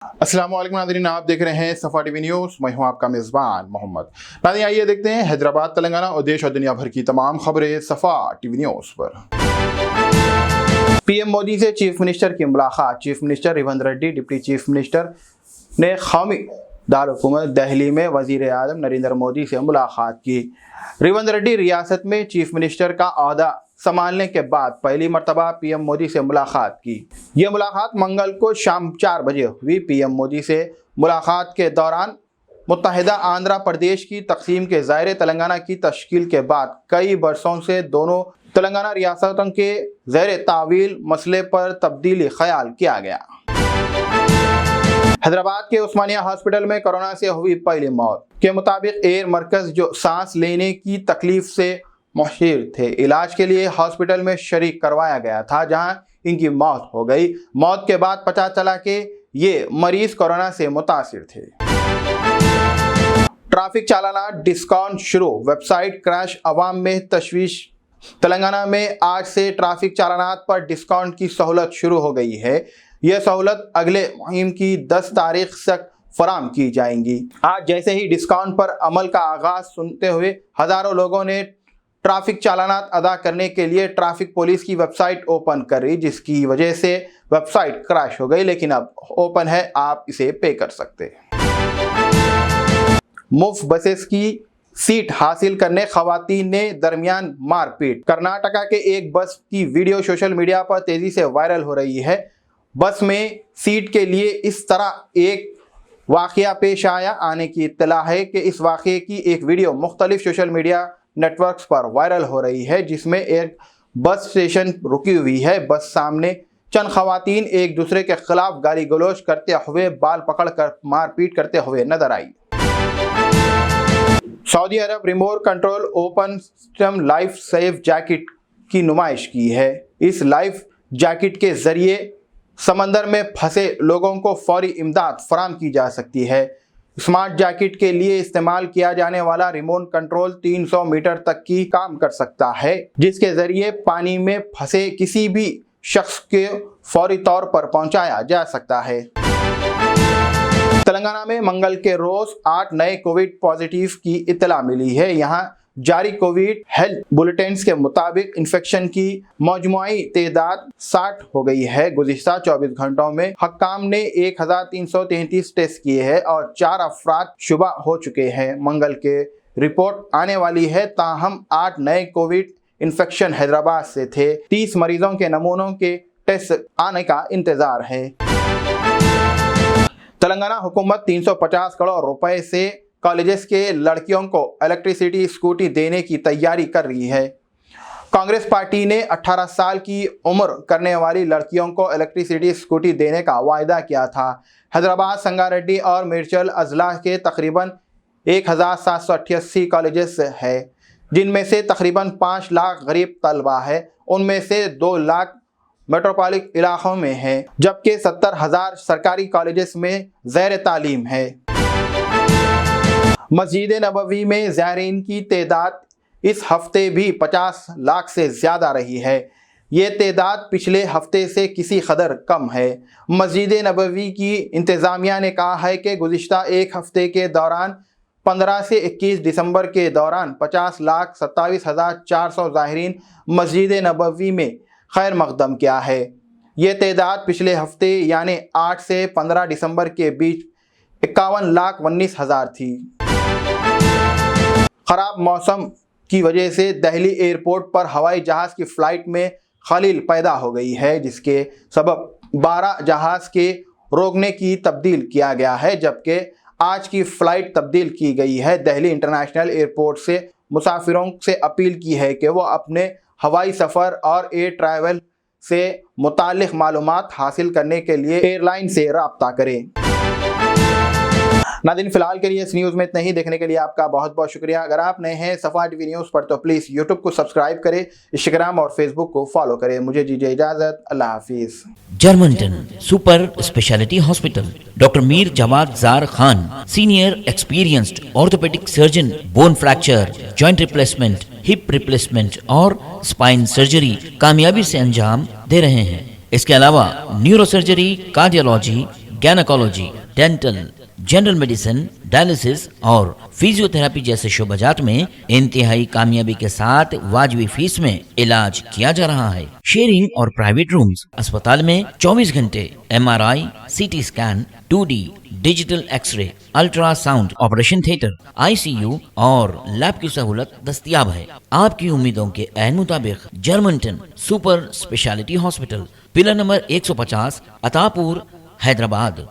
अस्सलाम वालेकुम नाज़रीन, आप देख रहे हैं सफा टीवी न्यूज़। मैं हूं आपका मेज़बान मोहम्मद। नाज़रीन, आइए देखते हैं हैदराबाद, तेलंगाना और देश और दुनिया भर की तमाम खबरें सफा टीवी न्यूज़ पर। पीएम मोदी से चीफ मिनिस्टर की मुलाकात। Chief minister Revanth Reddy, deputy chief minister ने कौमी दारुल-हुकूमत दिल्ली में वज़ीर आज़म नरेंद्र मोदी से मुलाकात की। रेवंत रेड्डी रियासत में चीफ मिनिस्टर का ओहदा संभालने के बाद पहली मरतबा पीएम मोदी से मुलाकात की। यह मुलाकात मंगल को शाम 4 बजे हुई। पीएम मोदी से मुलाकात के दौरान मुत्तहिदा आंध्र प्रदेश की तकसीम के ज़ायरे तेलंगाना की तश्कील के बाद कई बरसों से दोनों तेलंगाना रियासतों के ज़ेर तावील मसले पर तब्दीली ख्याल किया गया। हैदराबाद के उस्मानिया हॉस्पिटल में कोरोना से हुई पहली मौत के मुताबिक एयर मरकज जो सांस लेने की तकलीफ से मुतासिर थे, इलाज के लिए हॉस्पिटल में शरीक करवाया गया था, जहां इनकी मौत हो गई। मौत के बाद पता चला कि ये मरीज कोरोना से मुतासिर थे। ट्रैफिक चालाना डिस्काउंट शुरू, वेबसाइट क्रैश, अवाम में तशवीश। तेलंगाना में आज से ट्रैफिक चालानात पर डिस्काउंट की सहूलत शुरू हो गई है। यह सहूलत अगले मुहिम की 10 तारीख तक फराम की जाएंगी। आज जैसे ही डिस्काउंट पर अमल का आगाज सुनते हुए हजारों लोगों ने ट्रैफिक चालानात अदा करने के लिए ट्रैफिक पुलिस की वेबसाइट ओपन करी, जिसकी वजह से वेबसाइट क्रैश हो गई, लेकिन अब ओपन है, आप इसे पे कर सकते। मुफ्त बसेस की सीट हासिल करने खवातीन ने दरमियान मारपीट। कर्नाटका के एक बस की वीडियो सोशल मीडिया पर तेजी से वायरल हो रही है। बस में सीट के लिए इस तरह एक वाकया पेश आने की इत्तला है कि इस वाकये की एक वीडियो मुख्तलिफ सोशल मीडिया नेटवर्क्स पर वायरल हो रही है, जिसमें एक बस स्टेशन रुकी हुई है। बस सामने चंद खवातीन एक दूसरे के खिलाफ गाली गलौज करते हुए, बाल पकड़कर मारपीट करते हुए नजर आई। Saudi Arab remote control open system life safe jacket की नुमाइश की है। इस लाइफ जैकेट के जरिए समंदर में फंसे लोगों को फौरी इमदाद फराम की जा सकती है। स्मार्ट जैकेट के लिए इस्तेमाल किया जाने वाला रिमोट कंट्रोल 300 मीटर तक की काम कर सकता है, जिसके जरिए पानी में फंसे किसी भी शख्स के फौरी तौर पर पहुंचाया जा सकता है। तेलंगाना में मंगल के रोज 8 नए कोविड पॉजिटिव की इत्तला मिली है। यहाँ जारी कोविड हेल्थ बुलेटिन्स के मुताबिक इन्फेक्शन की मजमुई तादाद 60 हो गई है। गुज़िश्ता 24 घंटों में हक्काम ने 1333 टेस्ट किए हैं और 4 अफराद शुबा हो चुके हैं। मंगल के रिपोर्ट आने वाली है, ताहम 8 नए कोविड इन्फेक्शन हैदराबाद से थे। 30 मरीजों के नमूनों के टेस्ट आने का इंतजार है। तेलंगाना हुकूमत 350 करोड़ रुपए से कॉलेजेस के लड़कियों को इलेक्ट्रिसिटी स्कूटी देने की तैयारी कर रही है। कांग्रेस पार्टी ने 18 साल की उम्र करने वाली लड़कियों को इलेक्ट्रिसिटी स्कूटी देने का वायदा किया था। हैदराबाद, संगारेड्डी और मिर्चल अजला के तकरीबन 1788 कॉलेजेस है, जिनमें से तकरीबन 5 लाख गरीब तलबा है। उनमें से 2 लाख मेट्रोपॉलिटन इलाकों में है, जबकि 70,000 सरकारी कॉलेजेस में ज़ेर तालीम है। मस्जिद नबवी में ज़ायरीन की तादाद इस हफ्ते भी 50 लाख से ज़्यादा रही है। ये तादाद पिछले हफ्ते से किसी कदर कम है। मस्जिद नबवी की इंतज़ामिया ने कहा है कि गुज़िश्ता एक हफ्ते के दौरान 15 से 21 दिसंबर के दौरान 50,27,400 ज़ायरीन मस्जिद नबवी में खैर मकदम किया है। ये तादाद पिछले हफ्ते यानी 8 से 15 दिसंबर के बीच 51,19,000 थी। खराब मौसम की वजह से दिल्ली एयरपोर्ट पर हवाई जहाज़ की फ़्लाइट में खलील पैदा हो गई है, जिसके सबब 12 जहाज़ के रोकने की तब्दील किया गया है, जबकि आज की फ़्लाइट तब्दील की गई है। दिल्ली इंटरनेशनल एयरपोर्ट से मुसाफिरों से अपील की है कि वो अपने हवाई सफ़र और एयर ट्रैवल से मुताल्लिक़ मालूमात हासिल करने के लिए एयरलाइन से रब्ता करें। नाज़रीन, फिलहाल के लिए इस न्यूज़ में इतना ही। देखने के लिए आपका बहुत बहुत शुक्रिया। अगर आप नए हैं सफा टीवी न्यूज़ पर तो प्लीज़ यूट्यूब को सब्सक्राइब करें, इंस्टाग्राम और फेसबुक को फॉलो करें। मुझे दीजिए इजाज़त। अल्लाह हाफिज़। जर्मनटन super speciality hospital, doctor Mir Jawad Zar Khan, senior experienced orthopaedic surgeon, bone fracture, joint replacement, hip replacement और स्पाइन सर्जरी कामयाबी से अंजाम दे रहे हैं। इसके अलावा neuro surgery, cardiology, gynaecology, dental, general medicine, dialysis और फिजियोथेरेपी जैसे शोबाजात में इंतहाई कामयाबी के साथ वाजबी फीस में इलाज किया जा रहा है। शेयरिंग और प्राइवेट रूम्स। अस्पताल में 24 घंटे MRI, CT scan, 2D digital x-ray, ultrasound, operation theatre, ICU और लैब की सहूलत दस्तयाब है। आपकी उम्मीदों के ऐन मुताबिक Germanten super speciality hospital, pillar number 150, Attapur, Hyderabad.